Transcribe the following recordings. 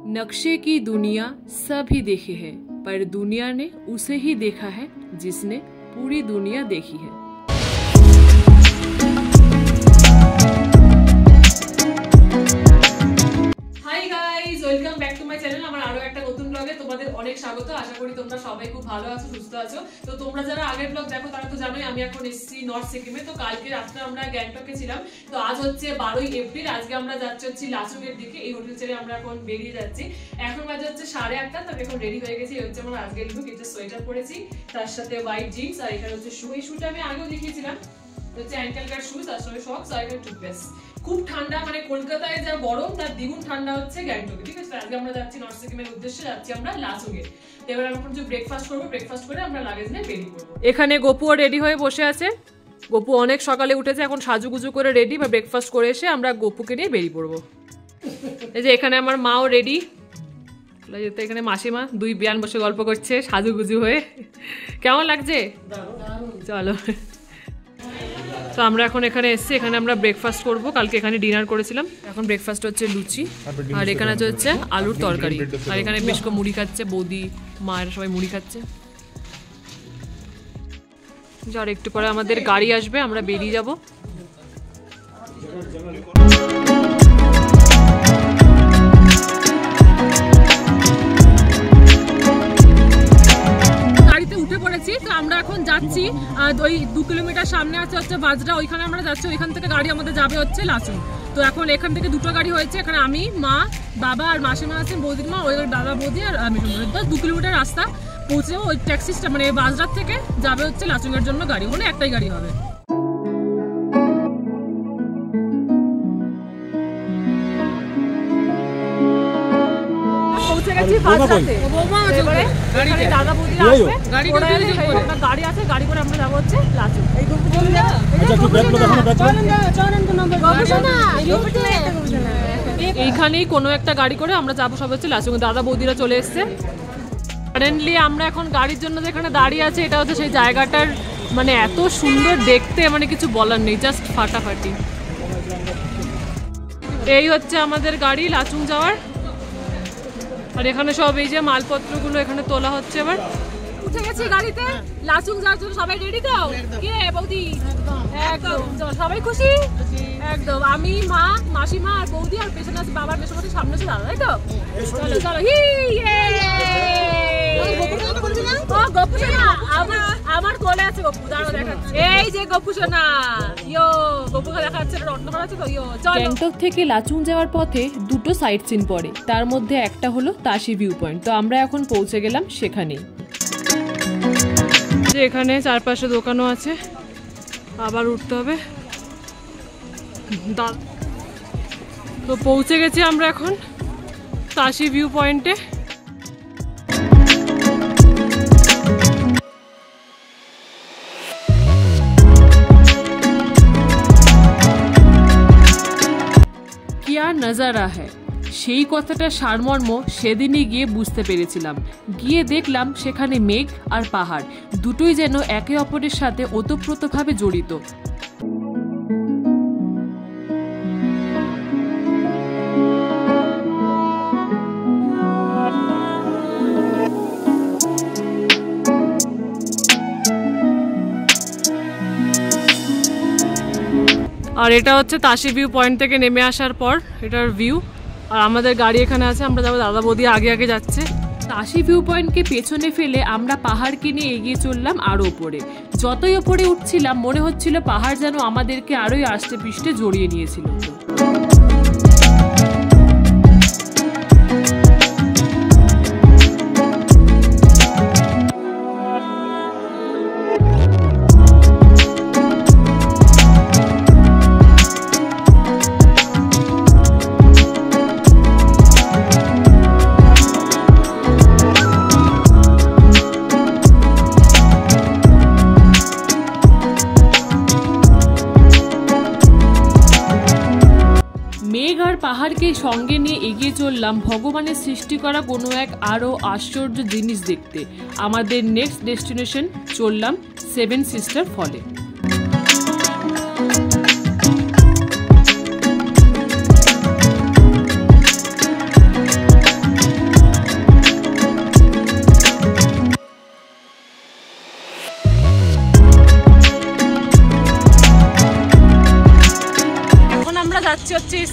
नक्शे की दुनिया सभी देखे है, पर दुनिया ने उसे ही देखा है जिसने पूरी दुनिया देखी है। Hi guys, welcome back to my channel. আমার আরো একটা নতুন ব্লগে তোমাদের অনেক স্বাগত। আশা করি তোমরা সবাই খুব ভালো আছো, সুস্থ আছো। তো তোমরা যারা আগের ব্লগ দেখো তারা তো জানোই আমি এখন এসেছি নর্থ সিকিমে। তো কালকে রাত্রে আমরা গ্যাংটকে ছিলাম। তো আজ হচ্ছে 12ই এপ্রিল। আজকে আমরা যাচ্ছি লাচুংয়ের দিকে। এই হোটেল ছেড়ে আমরা এখন বেরিয়ে যাচ্ছি। এখন বাজে হচ্ছে 8:30। তো এখন রেডি হয়ে গেছি। এই হচ্ছে আমার আজকের লুক। একটা সোয়েটার পরেছি, তার সাথে হোয়াইট জিন্স, আর এখানে হচ্ছে শু। এই শুটা আমি আগেও দেখিয়েছিলাম, হচ্ছে অ্যাঙ্কেল গার্ড শুজ, তার সঙ্গে সক্স, আর একটা টুথপেস্ট। খুব ঠান্ডা, মানে কলকাতায় যা গরম তার দ্বিগুণ ঠান্ডা হচ্ছে গ্যাংটকে, ঠিক আছে? আজকে আমরা যাচ্ছি নর্থ সিকিমের উদ্দেশ্যে, যাচ্ছি আমরা লাচুংয়ে। এবার আমরা কিছু ব্রেকফাস্ট করবো, ব্রেকফাস্ট করে আমরা লাগেজ নিয়ে বেরিয়ে পড়বো। এখানে গপুও রেডি হয়ে বসে আছে। গপু অনেক সকালে উঠেছে, এখন সাজুগুজু করে রেডি, বা ব্রেকফাস্ট করে এসে আমরা গপুকে নিয়ে বেরিয়ে পড়বো। এই যে এখানে আমার মাও রেডি, এখানে মাসিমা দুই বিয়ান বসে গল্প করছে সাজুগুজু হয়ে। কেমন লাগছে? চলো। তো আমরা এখন এখানে এসেছি, এখানে আমরা ব্রেকফাস্ট করবো। কালকে এখানে ডিনার করেছিলাম। এখন ব্রেকফাস্ট হচ্ছে লুচি, আর এখানে হচ্ছে আলুর তরকারি, আর এখানে বেশ মুড়ি খাচ্ছে বৌদি, মায়ের সবাই মুড়ি খাচ্ছে। আর একটু পরে আমাদের গাড়ি আসবে, আমরা বেরিয়ে যাব। তো আমরা এখন যাচ্ছি, ওই 2 কিলোমিটার সামনে আছে হচ্ছে বাজরা, ওইখানে আমরা যাচ্ছি। ওইখান থেকে গাড়ি আমাদের যাবে হচ্ছে লাচুং। তো এখন এখান থেকে দুটো গাড়ি হয়েছে, এখানে আমি, মা, বাবা আর মাসিমা আছেন, বৌদির মা, ওই দাদা বৌদি আর আমি। 2 কিলোমিটার রাস্তা পৌঁছে ওই ট্যাক্সিটা, মানে বাজরার থেকে যাবে হচ্ছে লাচুং এর জন্য গাড়ি, মানে একটাই গাড়ি হবে। গাড়ি আছে, গাড়ি করে আমরা যাবো হচ্ছে লাচুং। এইখানেই কোনো একটা গাড়ি করে আমরা যাবো সব হচ্ছে লাচুং। দাদা বৌদিরা চলে এসছে। কারেন্টলি আমরা এখন গাড়ির জন্য যেখানে দাঁড়িয়ে আছে, এটা হচ্ছে সেই জায়গাটার, মানে এত সুন্দর দেখতে, মানে কিছু বলার নেই, জাস্ট ফাটাফাটি। এই হচ্ছে আমাদের গাড়ি লাচুং যাওয়ার। আর এখানে সব এই যে মালপত্রগুলো এখানে তোলা হচ্ছে। এবার উঠে গেছি গাড়িতে, লাচুং যাওয়ার জন্য সবাই রেডি তো? কি রে বৌদি? একদম সবাই খুশি একদম। আমি, মা, মাসিমা আর বৌদি, আর পেছনে আছে বাবার মেশোমতি, সামনে আছে দাদা, তাই তো? চলো চলো। আমার কোলে আছে গপু, দাঁড়াও দেখাচ্ছি। এই যে গপু সোনা, ইয়ো গপুকে দেখাচ্ছে, রত্ন করা আছে তো। ইয়ো চলো। গ্যাংটক থেকে লাচুং যাওয়ার পথে দুটো সাইট সিন পড়ে, তার মধ্যে একটা হলো তাশি ভিউ পয়েন্ট। তো আমরা এখন পৌঁছে গেলাম সেখানে। যে এখানে চারপাশে দোকানও আছে, আবার উঠতে হবে। তো পৌঁছে গেছি আমরা এখন তাশি ভিউ পয়েন্টে। কিয়া নজারা হ্যায়, সেই কথাটা সারমর্ম সেদিনই গিয়ে বুঝতে পেরেছিলাম। গিয়ে দেখলাম সেখানে মেঘ আর পাহাড় দুটোই যেন একে অপরের সাথে ওতপ্রোতভাবে জড়িত। আর এটা হচ্ছে তাশি ভিউ পয়েন্ট থেকে নেমে আসার পর এটার ভিউ। আর আমাদের গাড়ি এখানে আছে, আমরা যাবো। দাদা বৌদি আগে আগে যাচ্ছে। তাশি ভিউ পয়েন্টকে পেছনে ফেলে আমরা পাহাড়কে নিয়ে এগিয়ে চললাম আরো উপরে। যতই উপরে উঠছিলাম মনে হচ্ছিল পাহাড় যেন আমাদেরকে আরোই আষ্টে পৃষ্ঠে জড়িয়ে নিয়েছিল। পাহাড়কে সঙ্গে নিয়ে এগিয়ে চললাম ভগবানের সৃষ্টি করা কোনো এক আরও আশ্চর্য জিনিস দেখতে। আমাদের নেক্সট ডেস্টিনেশন চললাম 7 সিস্টার ফলে।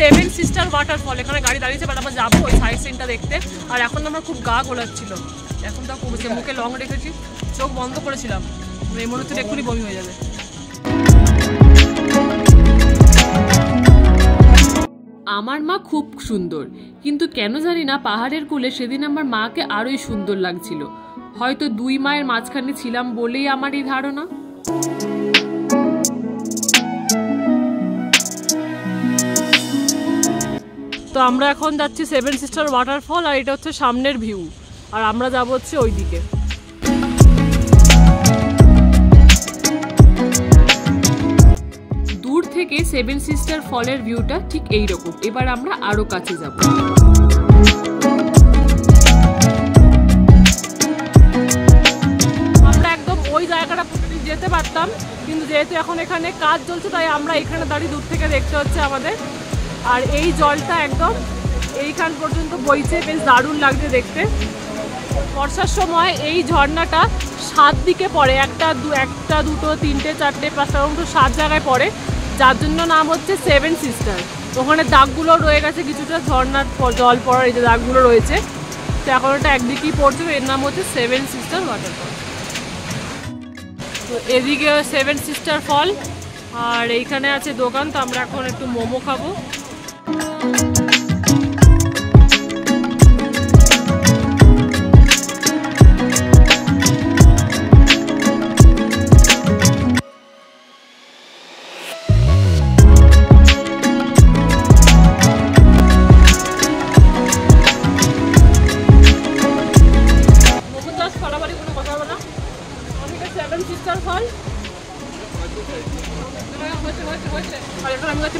Seven sister waterfall. এখানে গাড়ি দাঁড়িয়েছে, বাট আমরা যাবো ওই সাইড সিনটা দেখতে। আর এখন আমার খুব গা গোলাচ্ছিল, এখন তো কমেছে। মুখে লং রেখেছি, চোখ বন্ধ করেছিলাম, এই মনে হচ্ছে এক্ষুনি বমি হয়ে যাবে। আমার মা খুব সুন্দর, কিন্তু কেন জানি না পাহাড়ের কোলে সেদিন আমার মাকে আরোই সুন্দর লাগছিল। হয়তো দুই মায়ের মাঝখানে ছিলাম বলেই আমার এই ধারণা। তো আমরা এখন যাচ্ছি সেভেন সিস্টার ওয়াটারফল, আর এটা হচ্ছে সামনের ভিউ, আর আমরা যাব হচ্ছে ওই দিকে। দূর থেকে সেভেন সিস্টার ফলের ভিউটা ঠিক এইরকম। এবার আমরা আরো কাছে যাব। আমরা একদম ওই জায়গাটা যেতে পারতাম, কিন্তু যেহেতু এখন এখানে কাজ চলছে তাই আমরা এখানে দাঁড়িয়ে দূর থেকে দেখতে হচ্ছে আমাদের। আর এই জলটা একদম এইখান পর্যন্ত বইছে, বেশ দারুণ লাগছে দেখতে। বর্ষার সময় এই ঝর্ণাটা 7 দিকে পড়ে, একটা দুটো তিনটে চারটে পাঁচটা 7 জায়গায় পড়ে, যার জন্য নাম হচ্ছে সেভেন সিস্টার। ওখানে দাগগুলো রয়ে গেছে কিছুটা, ঝর্ণার জল পড়ার এই যে দাগগুলো রয়েছে, তো এখন ওটা একদিকেই পড়ছে, এর নাম হচ্ছে সেভেন সিস্টার ওয়াটারফল। তো এদিকে সেভেন সিস্টার ফল, আর এইখানে আছে দোকান। তো আমরা এখন একটু মোমো খাবো।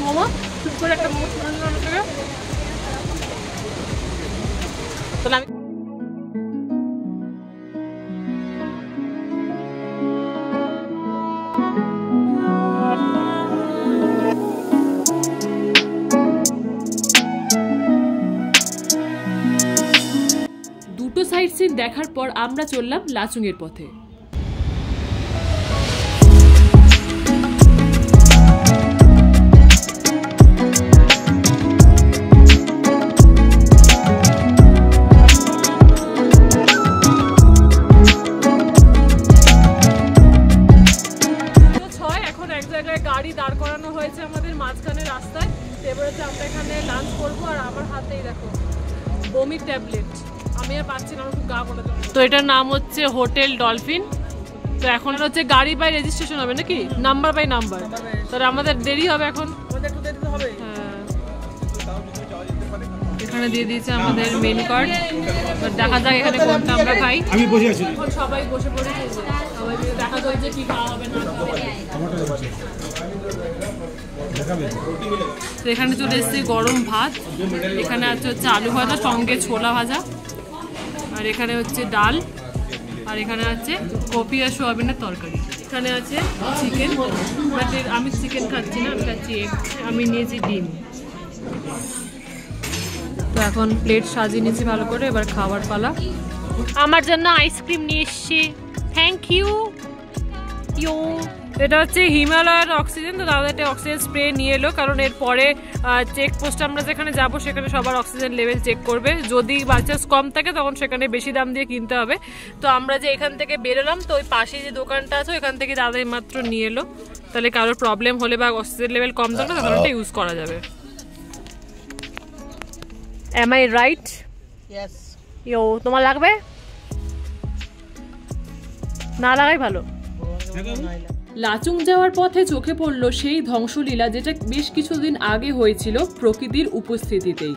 মোমো চুপ করে একটা মোমো দুটো সাইড সিন দেখার পর আমরা চললাম লাচুংয়ের পথে। গাড়ি দাঁড় করানো হয়েছে আমাদের মাঝখানে রাস্তায়। এবার হচ্ছে আমরা এখানে লাঞ্চ করবো, আর আমার হাতেই দেখো বমির ট্যাবলেট, আমি আর পাচ্ছি না, আমার খুব গা গোলা। তো এটার নাম হচ্ছে হোটেল ডলফিন। তো এখন হচ্ছে গাড়ি বাই রেজিস্ট্রেশন হবে নাকি নাম্বার বাই নাম্বার, তাহলে আমাদের দেরি হবে এখন। হ্যাঁ, এখানে দিয়ে দিয়েছে আমাদের মেনু কার্ড, দেখা যাক এখানে কোনটা আমরা খাই। আমি বসে আছি, এখন সবাই বসে পড়েছে, সবাই দেখা যাচ্ছে কি খাওয়া হবে না খাওয়া হবে। এখানে চলে এসেছে গরম ভাত, এখানে আছে হচ্ছে আলু ভাজা সঙ্গে ছোলা ভাজা, আর এখানে হচ্ছে ডাল, আর এখানে আছে কপি আর সোয়াবিনের তরকারি। এখানে আছে চিকেন, বাট আমি চিকেন খাচ্ছি না, আমি খাচ্ছি এগ, আমি নিয়েছি ডিম। তো এখন প্লেট সাজিয়ে নিয়েছি ভালো করে, এবার খাবার পালা। আমার জন্য আইসক্রিম নিয়ে এসছি, থ্যাংক ইউ। এটা হচ্ছে হিমালয়ের অক্সিজেন। তো দাদা একটা অক্সিজেন স্প্রে নিয়ে এলো, কারণ এরপরে চেকপোস্ট আমরা যেখানে যাবো সেখানে সবার অক্সিজেন লেভেল চেক করবে, যদি বাই চান্স কম থাকে তখন সেখানে বেশি দাম দিয়ে কিনতে হবে। তো আমরা যে এখান থেকে বেরোলাম, তো ওই পাশে যে দোকানটা আছে ওইখান থেকে দাদা মাত্র নিয়ে এলো, তাহলে কারোর প্রবলেম হলে বা অক্সিজেন লেভেল কম থাকলে তখন ওটা ইউজ করা যাবে। Am I right? Yes. ইয়ো, তোমার লাগবে? না লাগাই ভালো। লাচুং যাওয়ার পথে চোখে পড়ল সেই ধ্বংসলীলা, যেটা বেশ কিছুদিন আগে হয়েছিল প্রকৃতির উপস্থিতিতেই।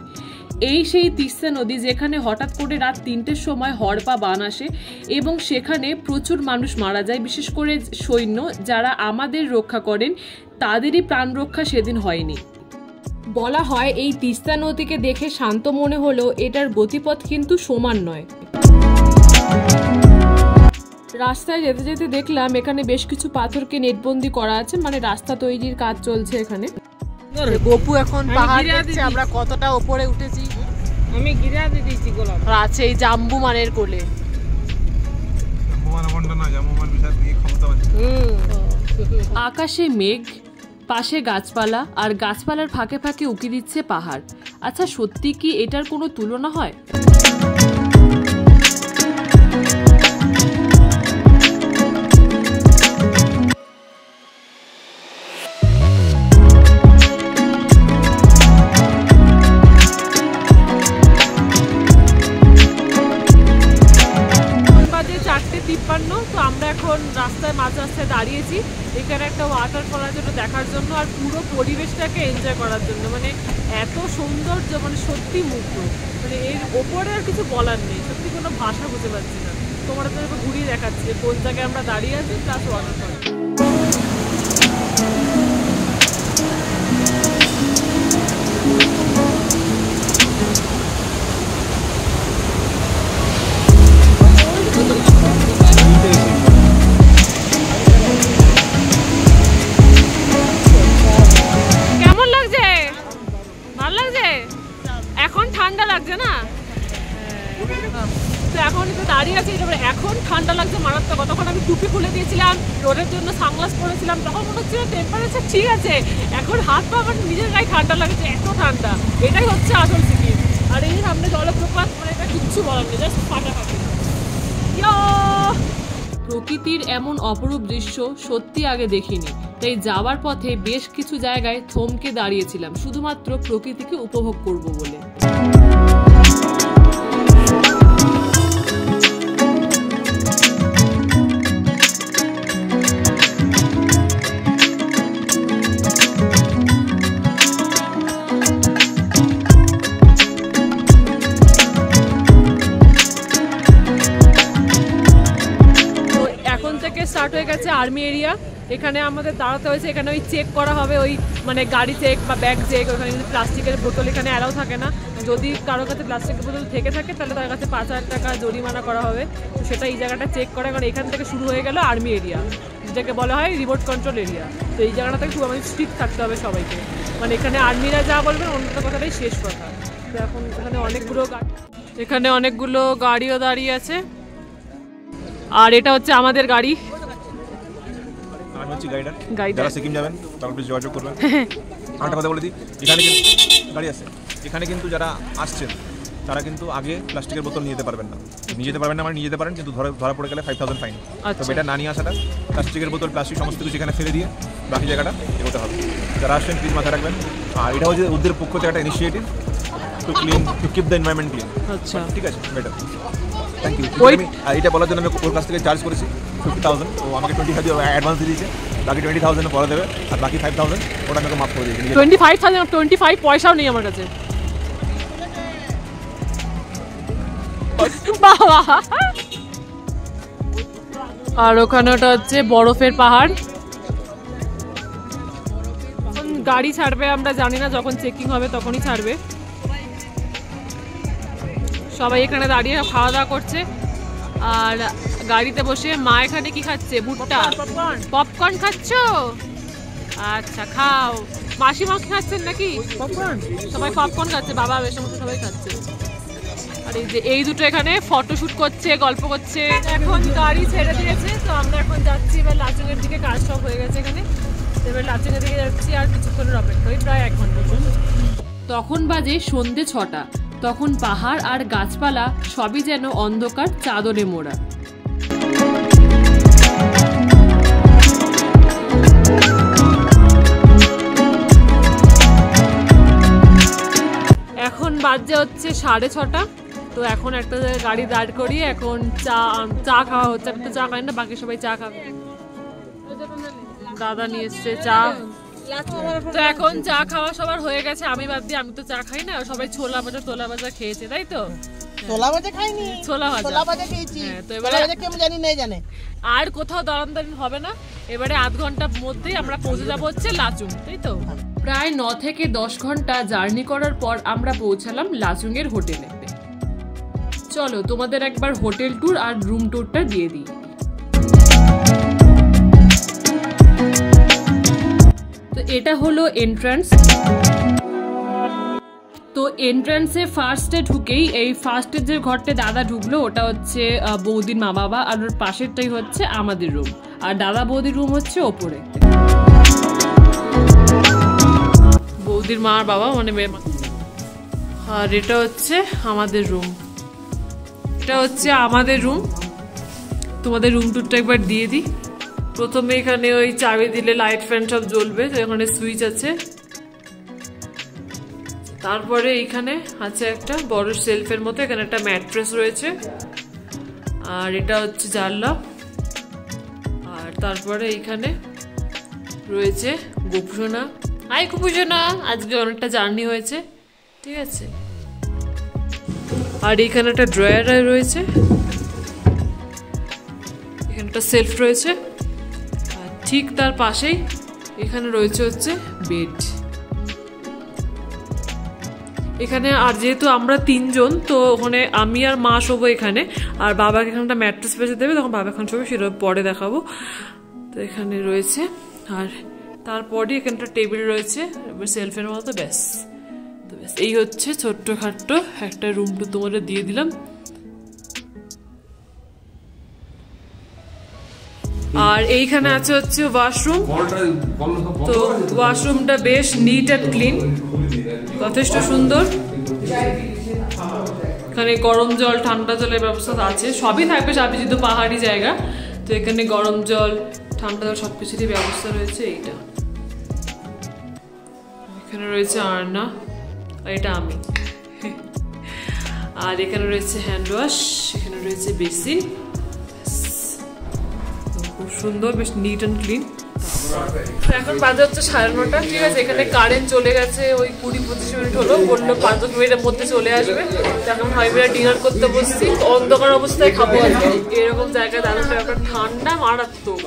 এই সেই তিস্তা নদী, যেখানে হঠাৎ করে রাত 3টের সময় হড়পা বান আসে এবং সেখানে প্রচুর মানুষ মারা যায়, বিশেষ করে সৈন্য যারা আমাদের রক্ষা করেন তাদেরই প্রাণ রক্ষা সেদিন হয়নি। বলা হয় এই তিস্তা নদীকে দেখে শান্ত মনে হলেও এটার গতিপথ কিন্তু সমান নয়। রাস্তায় যেতে যেতে দেখলাম এখানে বেশ কিছু পাথরকে নেটবন্দি করা আছে, মানে রাস্তা তৈরির কাজ চলছে এখানে। গোপু এখন পাহাড় দেখছে আমরা কতটা উপরে উঠেছি। আমি গিরা দিয়ে দিয়েছি গোলাপ। আর আছে এই জাম্বু মানের কোলে। জাম্বু মান না, জাম্বু মান বিশাল দিয়ে ক্ষমতাবান। আকাশে মেঘ, পাশে গাছপালা, আর গাছপালার ফাঁকে ফাঁকে উকি দিচ্ছে পাহাড়। আচ্ছা, সত্যি কি এটার কোনো তুলনা হয়? তো আমরা এখন রাস্তায় মাঝ রাস্তায় দাঁড়িয়েছি এখানে একটা ওয়াটারফল আছে ওটা দেখার জন্য, আর পুরো পরিবেশটাকে এনজয় করার জন্য। মানে এত সৌন্দর্য, মানে সত্যি মুগ্ধ, মানে এর ওপরে আর কিছু বলার নেই, সত্যি কোনো ভাষা বুঝতে পারছি না। তোমরা তো এবার ঘুরিয়ে দেখাচ্ছি যে কোন জায়গায় আমরা দাঁড়িয়ে আছি প্লাস ওয়াটারফল। এখন ঠান্ডা লাগছে না? তো এখন তো দাঁড়িয়ে আছি, এখন ঠান্ডা লাগছে মারাত্মক। তখন আমি টুপি খুলে দিয়েছিলাম, রোদের জন্য সানগ্লাস পরেছিলাম, তখন মনে হচ্ছিল টেম্পারেচার ঠিক আছে। এখন হাত পা আমার নিজের গায়ে ঠান্ডা লাগছে, এত ঠান্ডা। এটাই হচ্ছে আসল সিকিম। আর এই সামনে জলপ্রপাত, মানে এটা কিচ্ছু বলার নেই, জাস্ট ফাটাফাটি। প্রকৃতির এমন অপরূপ দৃশ্য সত্যি আগে দেখিনি, তাই যাওয়ার পথে বেশ কিছু জায়গায় থমকে দাঁড়িয়েছিলাম শুধুমাত্র প্রকৃতিকে উপভোগ করব বলে। স্টার্ট হয়ে গেছে আর্মি এরিয়া। এখানে আমাদের দাঁড়াতে হয়েছে, এখানে ওই চেক করা হবে, ওই মানে গাড়ি চেক বা ব্যাগ চেক। ওখানে কিন্তু প্লাস্টিকের বোতল এখানে অ্যালাউ থাকে না। যদি কারোর কাছে প্লাস্টিকের বোতল থেকে থাকে তাহলে তার কাছে 5,000 টাকা জরিমানা করা হবে। তো সেটা এই জায়গাটা চেক করে, কারণ এখান থেকে শুরু হয়ে গেল আর্মি এরিয়া, যেটাকে বলা হয় রিমোট কন্ট্রোল এরিয়া। তো এই জায়গাটাতে খুব আমাদের স্ট্রিক্ট থাকতে হবে সবাইকে, মানে এখানে আর্মিরা যা বলবেন অন্য কথাটাই শেষ কথা। তো এখন এখানে অনেকগুলো গাড়িও দাঁড়িয়ে আছে, আর এটা হচ্ছে আমাদের গাড়ি। আমি হচ্ছে গাইডার, যারা সিকিম যাবেন তারা প্লিজ যোগাযোগ করবেন। একটা কথা বলে দিই, এখানে কিন্তু গাড়ি আছে, এখানে কিন্তু যারা আসছেন তারা কিন্তু আগে প্লাস্টিকের বোতল নিয়ে যেতে পারবেন না। নিয়ে যেতে পারবেন না মানে নিয়ে যেতে পারেন, কিন্তু ধরা পড়ে গেলে 5,000 ফাইন। তো এটা না নিয়ে আসাটা, প্লাস্টিকের বোতল প্লাস্টিক সমস্ত কিছু এখানে ফেলে দিয়ে বাকি জায়গাটা এগোতে হবে। যারা আসছেন প্লিজ মাথায় রাখবেন। আর এটা হচ্ছে ওদের পক্ষ থেকে একটা initiative to clean, to keep the environment clean. আচ্ছা, ঠিক আছে, বেটার, থ্যাংক ইউ। আর এটা বলার জন্য আমি ওর কাছ থেকে চার্জ করেছি 50,000, ও আমাকে 25,000 অ্যাডভান্স দিয়ে দিয়েছে, বাকি 20,000 পরে দেবে, আর বাকি 5,000 ওটা আমাকে মাফ করে দিয়েছে। 25 পয়সাও নেই আমার কাছে। আর ওখানে ওটা হচ্ছে বরফের পাহাড়। গাড়ি ছাড়বে আমরা জানি না, যখন চেকিং হবে তখনই ছাড়বে। সবাই এখানে দাঁড়িয়ে খাওয়া দাওয়া করছে, আর গাড়িতে বসে মা এখানে কি খাচ্ছে? ভুট্টা, পপকর্ন খাচ্ছ? আচ্ছা খাও। মাসিমা কি খাচ্ছেন নাকি? সবাই পপকর্ন খাচ্ছে, বাবা বেশ সবাই খাচ্ছে। আর এই যে এই দুটো এখানে ফটোশুট করছে, গল্প করছে। এখন গাড়ি ছেড়ে দিয়েছে, তো আমরা এখন যাচ্ছি এবার লাচুংয়ের দিকে। কাজ সব হয়ে গেছে এখানে, এবার লাচুংয়ের দিকে যাচ্ছি। আর কিছুক্ষণের অপেক্ষা, প্রায় 1 ঘন্টা। তখন বাজে সন্ধ্যে 6টা। তখন পাহাড় আর গাছপালা সবই যেন অন্ধকার চাদরে মোড়া। এখন বাজে হচ্ছে 6:30। তো এখন একটা গাড়ি দাঁড় করিয়ে এখন চা খাওয়া হচ্ছে। আমি তো চা খাই না, বাকি সবাই চা খাবে। দাদা নিয়ে এসছে চা। তো এখন চা খাওয়া সবার হয়ে গেছে, আমি বাদ দিয়ে। আমি তো চা খাই না, সবাই ছোলা ভাজা খেয়েছে, তাই তো? ছোলা ভাজা খাইনি, ছোলা ভাজা খেয়েছি। তো এবারে কেমন জানি না জানে, আর কোথাও দাঁড়ান হবে না। এবারে 8 ঘন্টার মধ্যেই আমরা পৌঁছে যাবো হচ্ছে লাচুং, তাই তো? প্রায় 9 থেকে 10 ঘন্টা জার্নি করার পর আমরা পৌঁছালাম লাচুং এর হোটেলে। চলো তোমাদের একবার হোটেল ট্যুর আর রুম ট্যুরটা দিয়ে দিই। তো এটা হলো এন্ট্রান্স। তো এন্ট্রান্সে ফার্স্টে ঢুকেই এই ফার্স্টের যে ঘরটা দাদা ঢুকলো ওটা হচ্ছে বৌদির মা বাবা, আর ওর পাশেরটাই হচ্ছে আমাদের রুম, আর দাদা বৌদির রুম হচ্ছে ওপরে। বৌদির মা আর বাবা, মানে মেয়ে। আর এটা হচ্ছে আমাদের রুম, এটা হচ্ছে আমাদের রুম। তোমাদের রুম টুরটা একবার দিয়ে দিই। প্রথমে এখানে ওই চাবি দিলে লাইট ফ্যান সব জ্বলবে, তো এখানে সুইচ আছে। তারপরে এইখানে আছে একটা বড় শেলফের মতো, এখানে একটা ম্যাট্রেস রয়েছে। আর এটা হচ্ছে জানলা। আর তারপরে এইখানে রয়েছে গোপুসোনা। আই গোপুসোনা, আজকে অনেকটা জার্নি হয়েছে, ঠিক আছে। আর এইখানে একটা ড্রয়ার রয়েছে, এখানে একটা সেলফ রয়েছে। আর ঠিক তার পাশেই এখানে রয়েছে হচ্ছে বেড। এখানে আর যেহেতু আমরা 3 জন, তো ওখানে আমি আর মা শোবো এখানে, আর বাবাকে এখানে একটা ম্যাট্রেস পেঁচে দেবে, তখন বাবা এখন শোবে, সেটা পরে দেখাবো। তো এখানে রয়েছে, আর তারপরে এখানে একটা টেবিল রয়েছে সেলফের মতো, ব্যাস। তো ব্যাস, এই হচ্ছে ছোট্ট খাট্ট একটা রুম টু তোমাদের দিয়ে দিলাম। আর এইখানে আছে হচ্ছে ওয়াশরুম। তো ওয়াশরুমটা বেশ নিট অ্যান্ড ক্লিন, যথেষ্ট সুন্দর। এখানে গরম জল, ঠান্ডা জলের ব্যবস্থা আছে, সবই থাকবে, সবই যেহেতু পাহাড়ি জায়গা, তো এখানে গরম জল, ঠান্ডা জল সবকিছুরই ব্যবস্থা রয়েছে। এইটা এখানে রয়েছে আয়না, আর এটা আমি। আর এখানে রয়েছে হ্যান্ড ওয়াশ, এখানে রয়েছে বেসিন, খুব সুন্দর, বেশ নিট অ্যান্ড ক্লিন। এখন বাজে হচ্ছে 9:30, ঠিক আছে। এখানে কারেন্ট চলে গেছে ওই 20-25 মিনিট হলো, বললো 5 মিনিটের মধ্যে চলে আসবে। এখন ভাইবেরা ডিনার করতে বসছি, অন্ধকার অবস্থায় খাবো আজকে। এরকম জায়গায় দাঁড়াতে একটা ঠান্ডা মারাত্মক,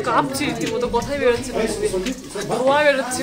কাঁপছি রীতিমতো, কথাই বেরোচ্ছে, ধোঁয়া বেরোচ্ছে।